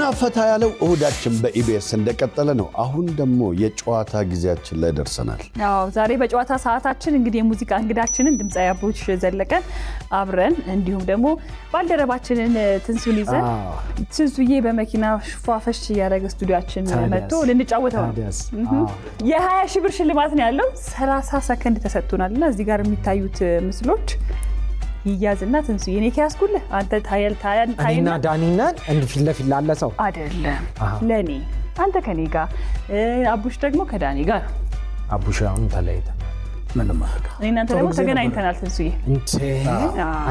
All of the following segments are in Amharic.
ዘና ፈታ ያለው እሁዳችን በኢቢኤስ እንደቀጠለ ነው አሁን ደግሞ የጨዋታ ጊዜያችን ላይ ደርሰናል አዎ ዛሬ በጨዋታ ሰዓታችን እንግዲህ የሙዚቃ እንግዳችንን ድምጻዊ አብሮሽ ዘለቀን አብረን እንዲሁም ደግሞ ባልደረባችንን ትንሱን ይዘን ትንሱዬ በመኪና ፏፈሽ ያደረገ ስቱዲዮአችን መጥቶ ልንጫወተው የ20 ሺህ ብር ሽልማት ነው ያለው 30 ሰከንድ ተሰጥቶናልና እዚህ ጋር የሚታዩት ምስሎች ይያዝና ትንሱ የኔ ከያስኩል አንተ ታይና ዳኒና እንድፊት ለፊት ላለሰው አይደለም ለኔ አንተ ከኔ ጋር አቡሽ ደግሞ ከዳኒ ጋር አቡሻውን ተለይተ ምንም አልካ እናንተ ደግሞ ተገናኝተናል ትንሱዬ እንት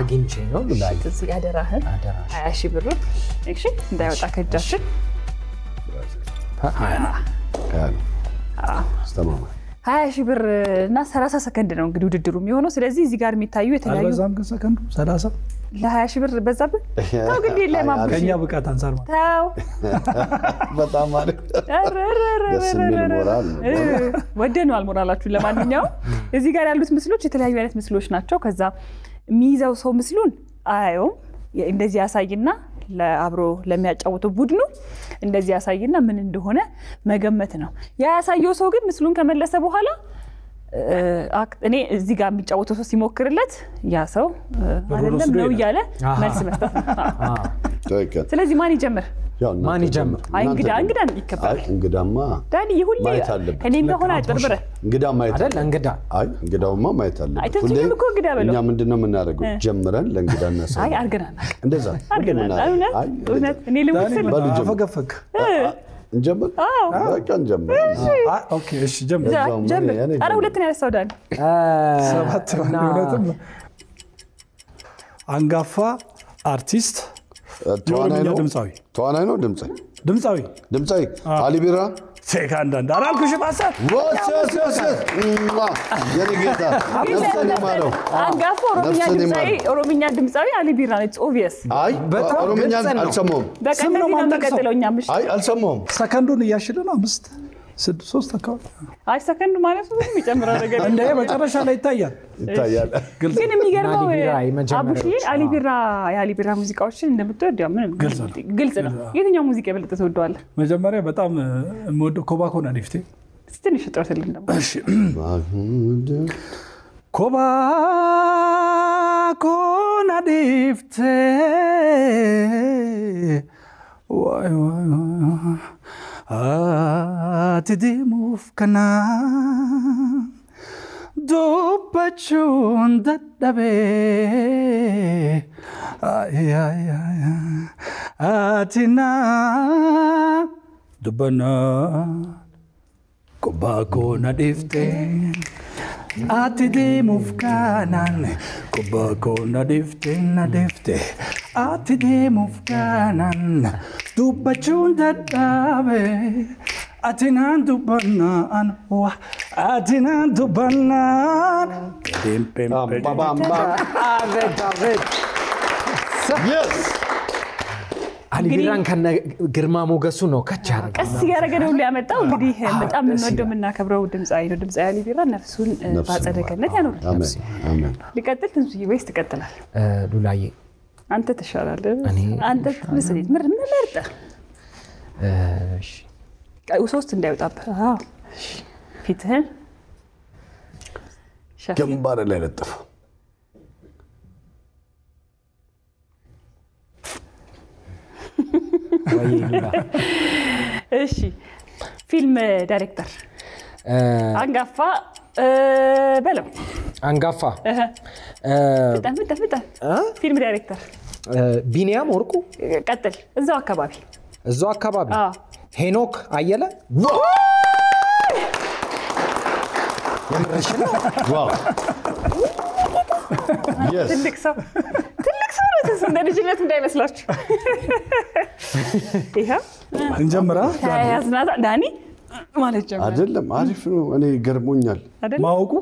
አግኝቼ ነው ሉላይ ትንሱ ያደራህን 20 ሺህ ብር እሺ እንዳይወጣ ከጃችን አስተማማ 20 ሺህ ብር እና 30 ሰከንድ ነው እንግዲህ ውድድሩ የሚሆነው ስለዚህ እዚህ ጋር የሚታዩ የተለያዩ አልበዛም ሰከንዱ 30 ለ20 ሺህ ብር በዛብህ ታው ግን የለም አቡሽ ከኛ ብቃት አንፃር ማለት ታው በጣም ማለት ደስ የሚል ሞራል ወደነዋል ሞራላችሁ ለማንኛውም እዚህ ጋር ያሉት ምስሎች የተለያዩ አይነት ምስሎች ናቸው ከዛ የሚይዘው ሰው ምስሉን አያየው እንደዚህ ያሳይና ለአብሮ ለሚያጫውተው ቡድኑ እንደዚህ ያሳይና ምን እንደሆነ መገመት ነው ያ ያሳየው ሰው ግን ምስሉን ከመለሰ በኋላ እኔ እዚህ ጋር የሚጫወተው ሰው ሲሞክርለት ያ ሰው አይደለም ነው ያለ መልስ መስጠት ነው ስለዚህ ማን ይጀምር ማን ይጀምር አይ እንግዳ ይከባል እንግዳማ ዳኒ ይሁን እኔም ከሆነ አጭበርብረ እንግዳ ማይት አይደል እንግዳ አይ እንግዳውማ ማይት አለ ሁሌም እኮ እንግዳ በለው እኛ ምንድነው የምናደርገው ጀምረን ለእንግዳና ሰው አይ አርገናና እንደዛ አይ እኔ ልሙት አፈገፈክ እንጀምር በቃ እንጀምር ኦኬ እሺ ጀምር አረ ሁለተኛ ያሳው ዳኒ ሰባት እውነትም አንጋፋ አርቲስት ተዋናይ ነው ድምጻዊ አሊ ቢራ ሴካንዳንዳ አላልኩሽ ባሳት ወሰሰሰ የኔጌታ አንጋፋ ኦሮምኛ ድምጻዊ አሊ ቢራ ነው ኦብቪየስ አይ ኦሮምኛ አልሰማሁም በቀን ነው የምንቀጥለው ምሽ አይ አልሰማሁም ሰከንዱን እያሽልን 5 3 አካባቢ አይ ሰከንዱ ማለት ነው የሚጨምረው ነገር እንደ መጨረሻ ላይ ይታያል ግን የሚገርመው አቡሽ አሊ ቢራ ሙዚቃዎችን እንደምትወድ ያው ምንም ግልጽ ነው የትኛው ሙዚቃ የበለጠ ተወዷል መጀመሪያ በጣም የምወደው ኮባኮና ዲፍቴ ትንሽ ጥራትልን ደግሞ እሺ ኮባኮና ዲፍቴ ዋይ Atidemuuf kana dubbachuun dadhabe atina dubbana kobakoona dhifte atidemuuf kanan kobakoona dhifte atidemuuf kanan dubbachuun dadhabe Atinan dubanan wa atinan dubanan pim አቤት yes አሊ ቢራን ከነ ግርማ ሞገሱ ነው ከቻረ ቀስ ያረገ ነው ሊያመጣው እንግዲህ በጣም እንወደው ምናከብረው ድምጻዊ ነው ድምጻዊ አሊ ቢራ ነፍሱን ባጸደቀነት ያኖር አሜን ሊቀጥል ትንሱዬ ወይስ ትቀጥላል ሉላዬ አንተ ተሻላለህ አንተ ምስሊት ምርጥ እሺ ሶስት እንዳይወጣብህ አዎ ፊትህን ግንባር ላይ ለጥፍ እሺ ፊልም ዳይሬክተር አንጋፋ በለው አንጋፋ ፍታ ፊልም ዳይሬክተር ቢኒያም ወርቁ ቀጥል እዛው አካባቢ ሄኖክ አየለ ዋው yes ትልቅ ሰው ነው እንደልጅነት እንዳይመስላችሁ ይሄ እንጀምራ ያዝናታ ዳኒ ማለት ጀመረ አይደለም አሪፍ ነው እኔ ገርሞኛል ማውቁ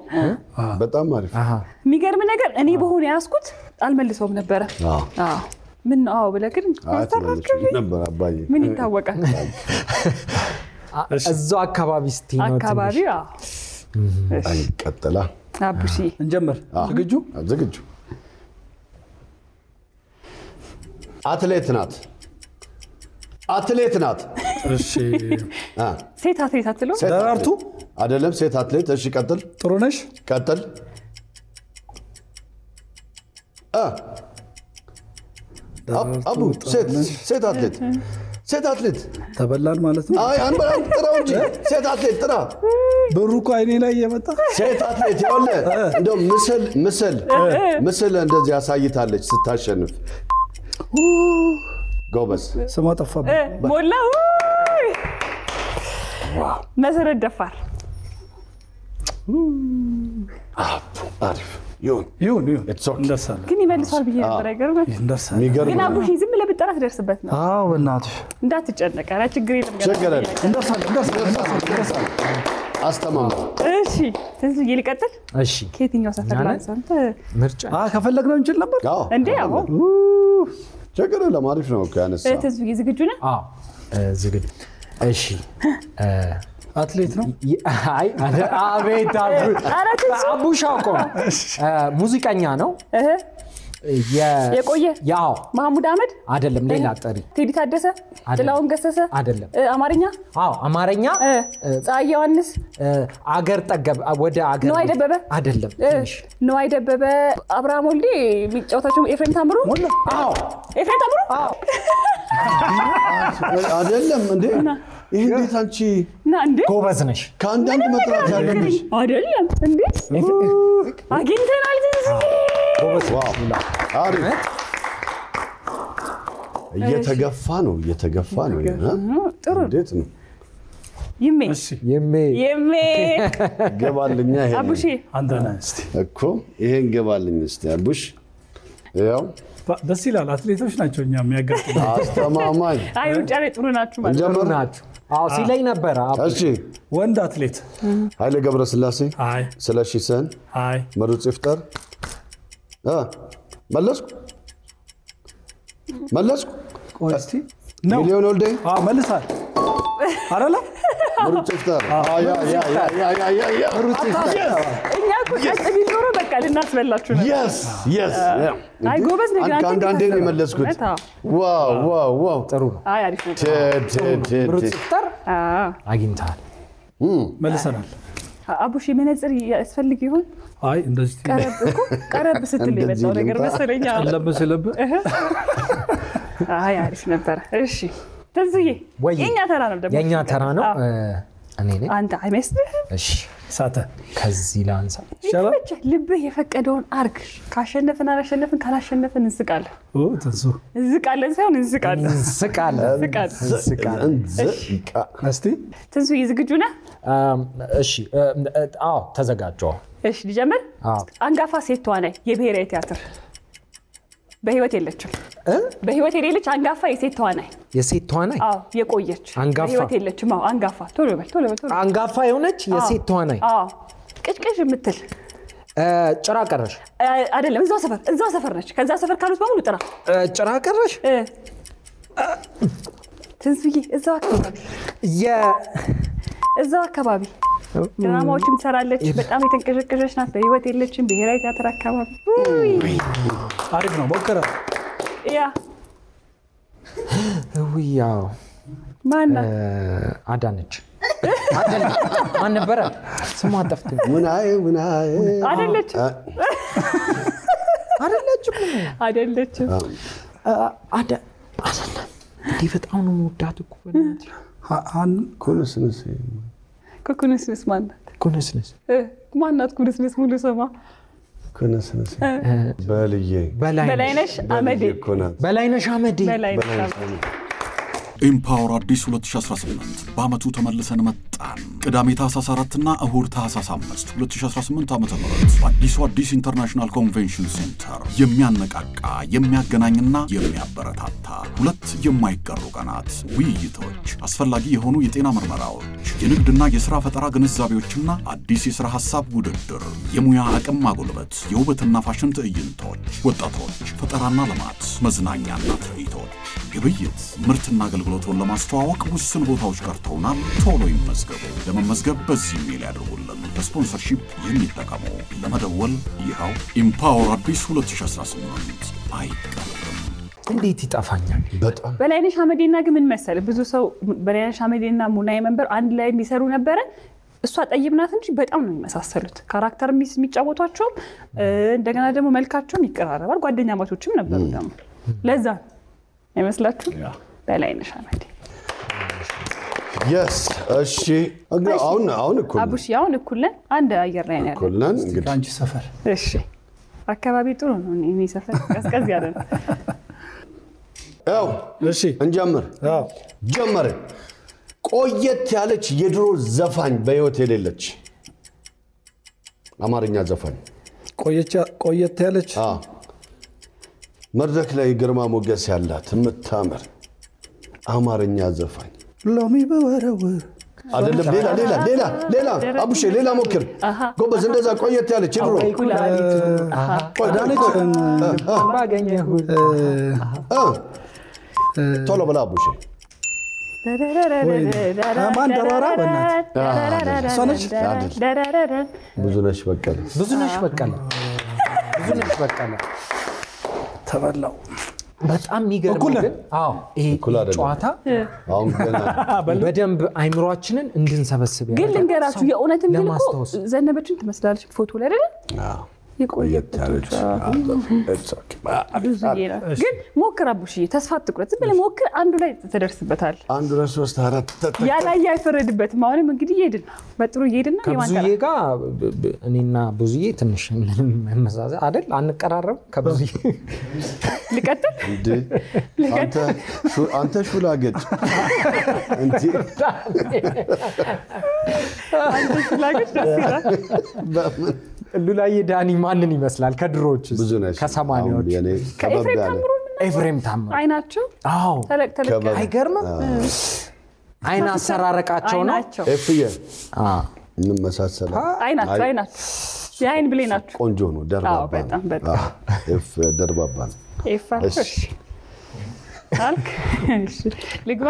በጣም አሪፍ የሚገርም ነገር እኔ በሆነ ያስኩት አልመልሰውም ነበር አዎ ምን ነው ብለክን ነበር አባዬ ምን ይታወቃል እዛው አካባቢ ስቲኖት አካባቢ አይ ቀጥላ አቡሺ እንጀምር ዝግጁ አትሌት ናት አትሌት ናት እሺ ሴት አትሌት አትለው ደራርቱ አይደለም ሴት አትሌት እሺ ቀጥል ጥሩነሽ ቀጥል አቡ ሴት አትሌት ተበላን ማለት ነው አይ አንበላን ጥራው እንጂ ሴት አትሌት ጥራ ብሩኮ አይኔ ላይ እየመጣ ሴት አትሌት ያለ እንደው ምስል እንደዚህ ያሳይታለች ስታሸንፍ ጎበዝ ስሟ ጠፋብኝ ሞላ መሰረት ደፋር አሪፍ ይሁን እንደርሳለን ግን ይመልሷል ብዬ ነበር አይገርምም እንደርሳለን ግን አቡሽ ዝም ብለህ ብትጠራት ደርስበት ነው አዎ በእናትህ እንዳትጨነቅ ኧረ ችግር የለም እንደርሳለን አስተማማ እሺ ስለዚህ ይልቀጥል እሺ ከየትኛው ሰፈር ላንሳንተ ምርጫ ከፈለግነው እንችል ነበር እንዴ አዎ ችግር የለም አሪፍ ነው ያነሳ ተዝቢ ዝግጁ ነህ አዎ ዝግጁ እሺ አትሌት ነው አይ አቤት አቡሻቆ ሙዚቀኛ ነው የቆየ ያው መሐሙድ አህመድ አይደለም ሌላ ጠሪ ቴዲ ታደሰ ጥላውን ገሰሰ አይደለም አማርኛ አዎ አማርኛ ፀሐይ ዮሐንስ አገር ጠገብ ወደ አገር ነው አይደበበ አይደለም ነው አይደበበ አብርሃም ወልዴ ቢጫወታቸው ኤፍሬም ታምሩ አዎ ኤፍሬም ታምሩ አይደለም እንዴ ይሄ እንዴት አንቺ እንዴ ጎበዝ ነሽ ከአንዳንድ መጥራት ያለብሽ አይደለም እንዴ አግኝተናል ጎበዝ አሪፍ እየተገፋ ነው ጥሩ እንዴት ነው ይሜ ገባልኛ ይሄ አቡሺ አንተ ነህ እስቲ እኮ ይሄን ገባልኝ እስቲ አቡሽ ያው ደስ ይላል አትሌቶች ናቸው እኛ የሚያጋጥሙ አስተማማኝ አይ ውጭ ላይ ጥሩ ናችሁ ማለት ጀመር ናችሁ አዎ ሲለኝ ነበር እሺ ወንድ አትሌት ኃይሌ ገብረስላሴ አይ ስለሺ ሰን አይ መሩጽ ይፍጠር መለስኩ ቆይ እስቲ ሚሊዮን ወልዴ መልሳል አረላ መሩጽ ይፍጠር ያ እኛ እኮ ቀጥ ቢኖር በቃ ልናስበላችሁ ነው yes አይ ጎበዝ ነገር አንተ ነው የመለስኩት ዋው ጥሩ አይ አሪፍ ነው መሩጽ ይፍጠር አግኝታል መልሰናል አቡሺ መነጽር ያስፈልግ ይሆን አይ እንደዚህ ቀረብ ስትል የመጣው ነገር መሰለኛ ለበሰለበ አይ አሪፍ ነበር እሺ ተዝዬ የኛ ተራ ነው ደግሞ የኛ ተራ ነው እኔ ነኝ አንተ አይመስልህ እሺ ሳተ ከዚህ ላንሳ ልብህ የፈቀደውን አርግ ካሸነፈን አላሸነፈን ካላሸነፈን እንስቃለን ተንሱ እንስቃለን ሳይሆን እንስቃለን እስቲ ተንሱ ዝግጁ ነህ እሺ አዎ ተዘጋጀው እሺ ልጀምር አንጋፋ ሴት ተዋናይ የብሔራዊ ቲያትር በህይወት የለችም በህይወት የሌለች አንጋፋ የሴት ተዋናይ አዎ የቆየች በህይወት የለችም አዎ አንጋፋ ቶሎ በል አንጋፋ የሆነች የሴት ተዋናይ አዎ ቅጭቅጭ የምትል ጭራ ቀረሽ አይደለም እዛው ሰፈር ነች ከዛ ሰፈር ካሉት በሙሉ ጭራ ቀረሽ ትንሱዬ እዛው አካባቢ ድራማዎችም ትሰራለች በጣም የተንቀዠቀዠች ናት በህይወት የለችም ብሔራዊ ቲያትር አካባቢ አሪፍ ነው ሞከረ ያ ያው ማን አዳነች ማን ነበረ ስሟ ጠፍቶኝ ውናዬ አይደለችም እንዲህ በጣም ነው የምወዳት እኮ ኩንስንስ ማናት ኩንስንስ ኩንስንስ ሙሉ ስሟ ኩንስንስ በላይነሽ አመዴ ኢምፓወር አዲስ 2018 በአመቱ ተመልሰን መጣን። ቅዳሜ ታህሳስ 4 እና እሁድ ታህሳስ 5 2018 ዓ.ም በአዲሱ አዲስ ኢንተርናሽናል ኮንቬንሽን ሴንተር የሚያነቃቃ የሚያገናኝና የሚያበረታታ ሁለት የማይቀሩ ቀናት ውይይቶች፣ አስፈላጊ የሆኑ የጤና ምርመራዎች፣ የንግድና የሥራ ፈጠራ ግንዛቤዎችና አዲስ የሥራ ሐሳብ ውድድር፣ የሙያ አቅም ማጎልበት፣ የውበትና ፋሽን ትዕይንቶች፣ ወጣቶች ፈጠራና ልማት፣ መዝናኛና ትርኢቶች፣ ግብይት፣ ምርትና አገልግሎቱን ለማስተዋወቅ ውስን ቦታዎች ቀርተውናል። ቶሎ ይመዝገቡ። ለመመዝገብ በዚህ ሜል ያድርጉልን። ለስፖንሰርሺፕ የሚጠቀሙ ለመደወል ይኸው ኢምፓወር አዲስ 2018 አይቀርም። እንዴት ይጠፋኛል በጣም በላይነሽ አመዴና ግን ምን መሰለህ ብዙ ሰው በላይነሽ አመዴና ሙናዬ መንበር አንድ ላይ እንዲሰሩ ነበረ እሷ ጠይብ ናት እንጂ በጣም ነው የሚመሳሰሉት ካራክተር የሚጫወቷቸው እንደገና ደግሞ መልካቸውም ይቀራረባል ጓደኛ ማቾችም ነበሩ ደግሞ ለዛ አይመስላችሁ በላይነሽ አመዴ yes እሺ አሁን እኩል አቡሽ አሁን እኩል ነን አንድ አየር ላይ ነው ያለው እኩል ነን እንግዲህ አንቺ ሰፈር እሺ አካባቢ ጥሩ ነው እኔ ሰፈር ቀዝቀዝ ያለ ነው ያው እሺ እንጀምር ጀመረ ቆየት ያለች የድሮ ዘፋኝ በህይወት የሌለች አማርኛ ዘፋኝ ቆየት ያለች መድረክ ላይ ግርማ ሞገስ ያላት የምታምር አማርኛ ዘፋኝ ሎሚ በወረወር አይደለም ሌላ አቡሼ ሌላ ሞክር ጎበዝ እንደዛ ቆየት ያለች ድሮ አዳነች ባገኘሁ ቶሎ በላ አቡሼ ማን ደራራ በእናት ሰነች ብዙነሽ በቀለ ተበላው በጣም የሚገርም ግን ይሄ ጨዋታ አሁን ገና በደንብ አይምሮአችንን እንድንሰበስብ ግን ልንገራችሁ የእውነትም ግን እኮ ዘነበችን ትመስላለች ፎቶ ላይ አይደል ቆየት ያለች ግን ሞክር አቡሽ ተስፋ አትቁረጥ ዝም ብለህ ሞክር አንዱ ላይ ተደርስበታል 1 2 3 4 ያላየ አይፈረድበትም አሁንም እንግዲህ ይሄድና በጥሩ ይሄድና ከብዙዬ ጋር እኔና ብዙዬ ትንሽ መመሳሰል አይደል አንቀራረብ ከብዙዬ ልቀጥል አንተ ሹላገጭ እንዴ ደስ ይላል ሉላዬ ዳኒ ማንን ይመስላል ከድሮች ከሰማኒዎች ኤፍሬም ታምሩ አይናቸው ተለቅ አይገርምም አይና አሰራረቃቸው ነው ኤፍዬ እንመሳሰለ አይናቸው የአይን ብሌ ናቸው ቆንጆ ነው ደርባባ በጣም ኤፍ ደርባባ ኤፍ እሺ አልክ እሺ ልግባ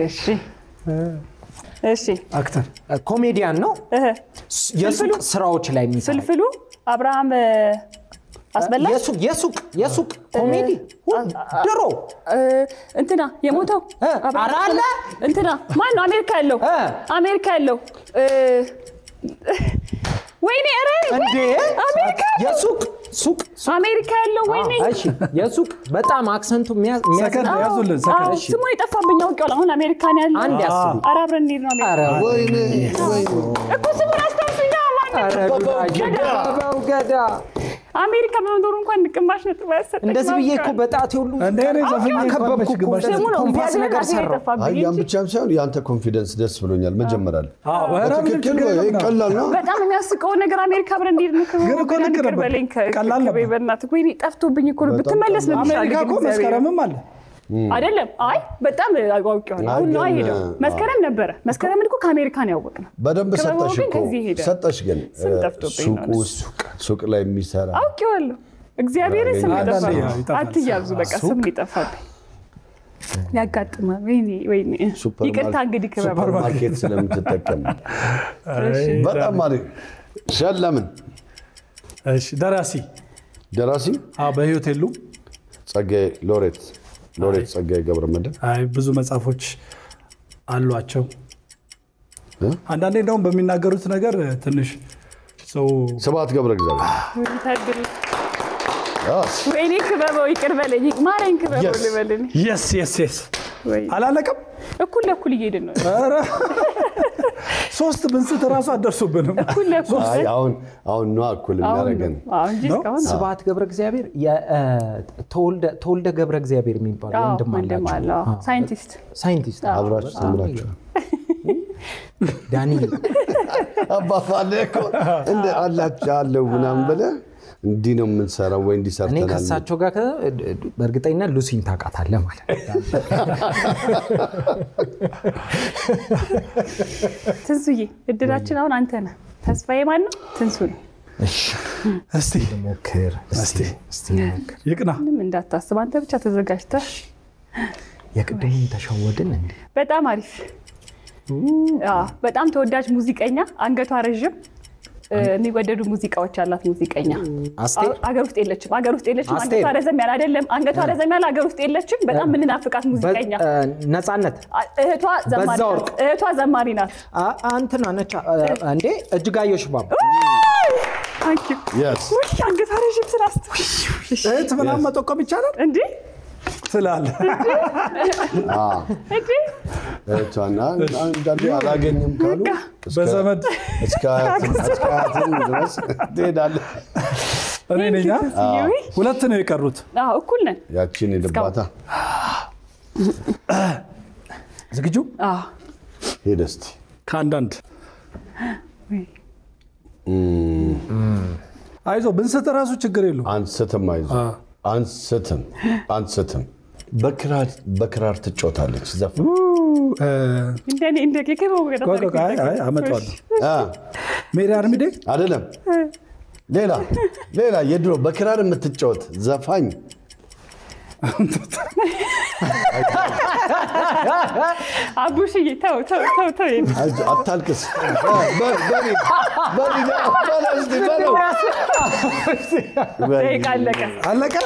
እሺ አክተር ኮሜዲያን ነው የሱቅ ስራዎች ላይ የሚሰራ ፍልፍሉ አብርሃም አስበላ የሱቅ ኮሜዲ ድሮ እንትና የሞተው አራለ እንትና ማን ነው አሜሪካ ያለው ወይኔ አረ እንዴ የሱቅ አሜሪካ ያለው ወይኔ እሺ የሱቅ በጣም አክሰንቱ ሰከንድ ያዙልን ሰከንድ ስሙ ይጠፋብኝ አውቄው አሁን አሜሪካን ያለው አንድ ያስቡ አረ አብረን እንሂድ ነው አሜሪካ ወይኔ እኮ ስሙን አስታውሱኛ ገዳ አሜሪካ በመኖሩ እንኳን ንቅማሽ ነጥብ ያሰጠኝ እንደዚህ ብዬ እኮ በጣት ሁሉ እንደኔ ዘፈኝ ከበብኩ ስሙ ነው ኮምፓስ ነገር ሰራው አያም ብቻም ሳይሆን ያንተ ኮንፊደንስ ደስ ብሎኛል መጀመሪያል ትክክል ቀላል ነው በጣም የሚያስቀው ነገር አሜሪካ አብረን እንሂድ ነው ግን እኮ ልክ ነበር ቀላል ነበር በእናትህ ወይኔ ጠፍቶብኝ እኮ ብትመለስ ነው አሜሪካ እኮ መስከረምም አለ አይደለም አይ በጣም አውቄው ነው አሁን ነው አይሄደው መስከረም ነበረ መስከረም እኮ ከአሜሪካን ያወቅነው በደንብ ሰጠሽ ግን ሱቅ ላይ የሚሰራ አውቄዋለሁ እግዚአብሔር ስም ይጠፋል አትያዙ በቃ ስም ይጠፋል ያጋጥማል ወይኔ ይቅርታ እንግዲህ ሱፐር ማርኬት ስለምትጠቀም በጣም ማለት ሸለምን እሺ ደራሲ በህይወት የሉ ጸጋዬ ሎሬት ጸጋዬ ገብረመድህን አይ ብዙ መጽሐፎች አሏቸው አንዳንዴ እንደውም በሚናገሩት ነገር ትንሽ ሰው ስብሐት ገብረ እግዚአብሔር ወይኔ ክበበው ይቅር በለኝ ማረኝ ክበበው ልበልኝ yes አላለቀም እኩል እየሄድን ነው ኧረ ሶስት ብንስት ራሱ አደርሱብንም እኩል አሁን ነው እኩል የሚያደርገን ስብሐት ገብረ እግዚአብሔር ተወልደ ገብረ እግዚአብሔር የሚባል ወንድም አለው ሳይንቲስት አብራችሁ ተምራችሁ ዳኒ አባፋለ እኮ እንደ አላችሁ ምናምን ብለህ እንዲህ ነው የምንሰራው ወይ እንዲሰርተናል እኔ ከሳቸው ጋር በእርግጠኝነት ሉሲን ታውቃታለህ ማለት ትንሱዬ እድላችን አሁን አንተ ነህ ተስፋዬ ማን ነው ትንሱ ነው እስቲ ሞክር ይቅና ምንም እንዳታስብ አንተ ብቻ ተዘጋጅተህ የቅድም ተሸወድን እንዴ በጣም አሪፍ በጣም ተወዳጅ ሙዚቀኛ አንገቷ ረጅም የሚወደዱ ሙዚቃዎች ያላት ሙዚቀኛ አስቴር አገር ውስጥ የለችም አንገቷ ረዘም ያለ አይደለም አንገቷ ረዘም ያለ አገር ውስጥ የለችም በጣም ምንናፍቃት ሙዚቀኛ ነፃነት እህቷ ዘማሪ ናት አንተና ነቻ እንዴ እጅጋየሁ ሽባባ ታንክ ዩ Yes. አንገቷ ረጅም ስላስተ እህት ምናምን መጠቆም ይቻላል እንዴ ስላለ እንዴ እህቷና አንዳንዴ አላገኝም ካሉ በዘመድ እስከ አያትን ድረስ ትሄዳለህ እኔ ነኝ ሁለት ነው የቀሩት እኩል ነን ያቺን ልባታ ዝግጁ ሄደ እስቲ ከአንዳንድ አይዞህ ብንስት ራሱ ችግር የለውም አንስትም አይዞህ አንስትም በክራር ትጫወታለች ዘፍ እንደኔ እንደከከበው ቆይ አመጣለሁ ሜሪ አርሚዴ አይደለም ሌላ የድሮ በክራር የምትጫወት ዘፋኝ አቡሽዬ ተው አታልቅስ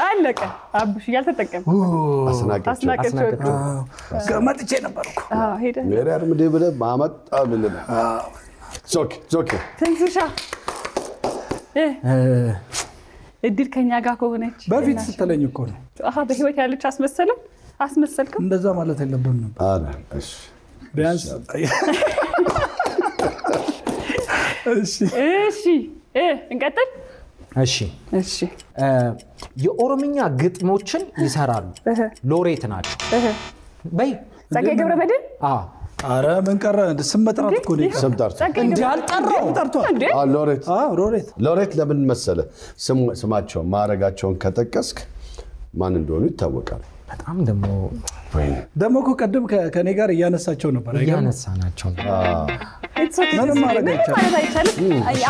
አለቀ አቡሽዬ አልተጠቀም አስናቀች ገመጥቼ ነበርኩ ሜሪ አርሚዴ ብለህ ማመጣ ብለህ ዞክ ትንሽሻ እድል ከኛ ጋር ከሆነች በፊት ስትለኝ እኮ ነው በህይወት ያለች አስመሰልከው እንደዛ ማለት የለብንም እሺ ቢያንስ እሺ እንቀጥል እሺ የኦሮምኛ ግጥሞችን ይሰራሉ ሎሬት ናቸው በይ ጸጋዬ ገብረመድህን አረ ምን ቀረ ስመጥራት እኮ ነው ሰምጣርት እንዴ አልጠራው ጠርቷል ሎሬት ለምን መሰለ ስማቸው ማረጋቸውን ከጠቀስክ ማን እንደሆኑ ይታወቃል በጣም ደሞ እኮ ቀደም ከኔ ጋር እያነሳቸው ነበር እያነሳናቸው ምንም ማድረግ አይቻልም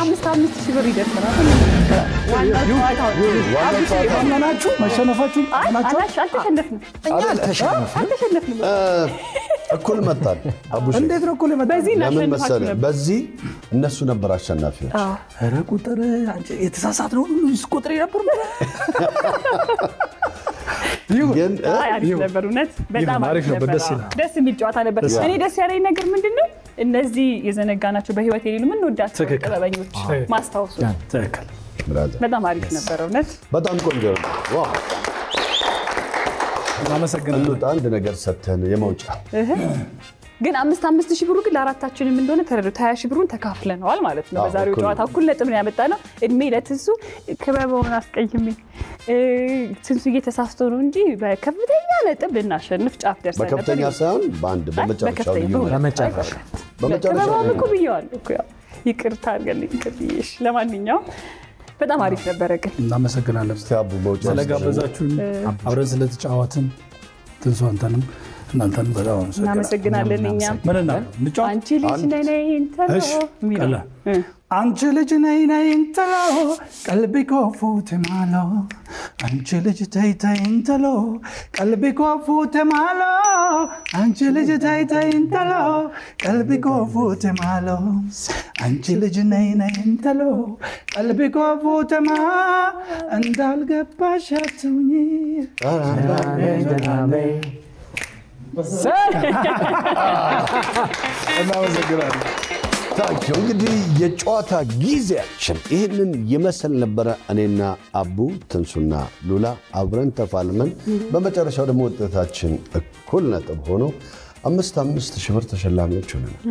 5,000 ብር ይደርሰናል ዋናችሁ መሸነፋችሁ አልተሸነፍንም እኩል መጣል አቡሽ እንዴት ነው እኩል መጣል ለምን መሰለ በዚህ እነሱ ነበር አሸናፊዎች ኧረ ቁጥር አንቺ የተሳሳት ነው ሁሉ ቁጥር ነበር ግን አሪፍ ነበር እውነት በጣም አሪፍ ነበር ደስ የሚል ጨዋታ ነበር እኔ ደስ ያለኝ ነገር ምንድነው እነዚህ የዘነጋናቸው በህይወት የሌሉ ምን ወዳቸው ጥበበኞች ማስታወሱ ትክክል በጣም አሪፍ ነበር እውነት በጣም ቆንጆ ዋው አመሰግናለሁ አንድ ነገር ሰተን የመውጫ ግን 5,000 ብሩ ግን ለአራታችንም እንደሆነ ተረድቶ 20,000 ብሩን ተካፍለናል ማለት ነው በዛሬው ጨዋታ እኩል ነጥብ ነው ያመጣነው እድሜ ለትንሱ ክበበውን አስቀይሜ ትንሱዬ ተሳስቶ ነው እንጂ በከፍተኛ ነጥብ ልናሸንፍ ጫፍ ደርሰን ነበር በከፍተኛ ሳይሆን በአንድ በመጨረሻው እኮ ብየዋለሁ እኮ ይቅርታ አድርገልኝ ከብዬሽ ለማንኛውም በጣም አሪፍ ነበር ግን እናመሰግናለን ስታቡ መውጫ ስለጋበዛችሁን አብረን ስለተጫወትን ትንሱ አንተንም እናንተን በጣም እናመሰግናለን እኛም ምንና አንቺ ልጅ ነይ እንተሎ አንቺ ልጅ ነይ እንተሎ ቀልቢ ኮፉት ማሎ አንቺ ልጅ ተይ እንተሎ ቀልቢ ኮፉት ማሎ አንቺ ልጅ ተይ እንተሎ ቀልቢ ኮፉት ማሎ አንቺ ልጅ ነይ እንተሎ ቀልቢ ኮፉት ማ እንዳልገባሽ አትሁኚ እናመሰግናለን ታንኪዩ እንግዲህ የጨዋታ ጊዜያችን ይህንን ይመስል ነበረ እኔና አቡ ትንሱና ሉላ አብረን ተፋልመን በመጨረሻው ደግሞ ውጤታችን እኩል ነጥብ ሆኖ 5,000 ብር ተሸላሚዎች ሆነናል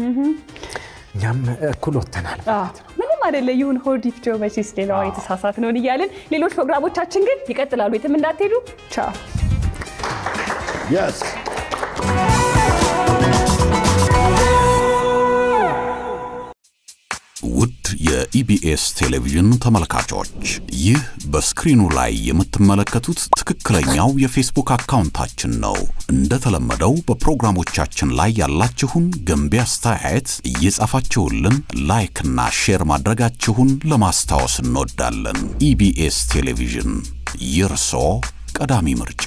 እኛም እኩል ወጥተናል ምንም አይደለ ይሁን ሆዲፍ ጆመሲስ ሌላው የተሳሳት ነው ይያልን ሌሎች ፕሮግራሞቻችን ግን ይቀጥላሉ የትም እንዳትሄዱ ቻው yes ውድ የኢቢኤስ ቴሌቪዥን ተመልካቾች ይህ በስክሪኑ ላይ የምትመለከቱት ትክክለኛው የፌስቡክ አካውንታችን ነው እንደተለመደው በፕሮግራሞቻችን ላይ ያላችሁን ገንቢ አስተያየት እየጻፋችሁልን ላይክ እና ሼር ማድረጋችሁን ለማስታወስ እንወዳለን ኢቢኤስ ቴሌቪዥን የርሶ ቀዳሚ ምርጫ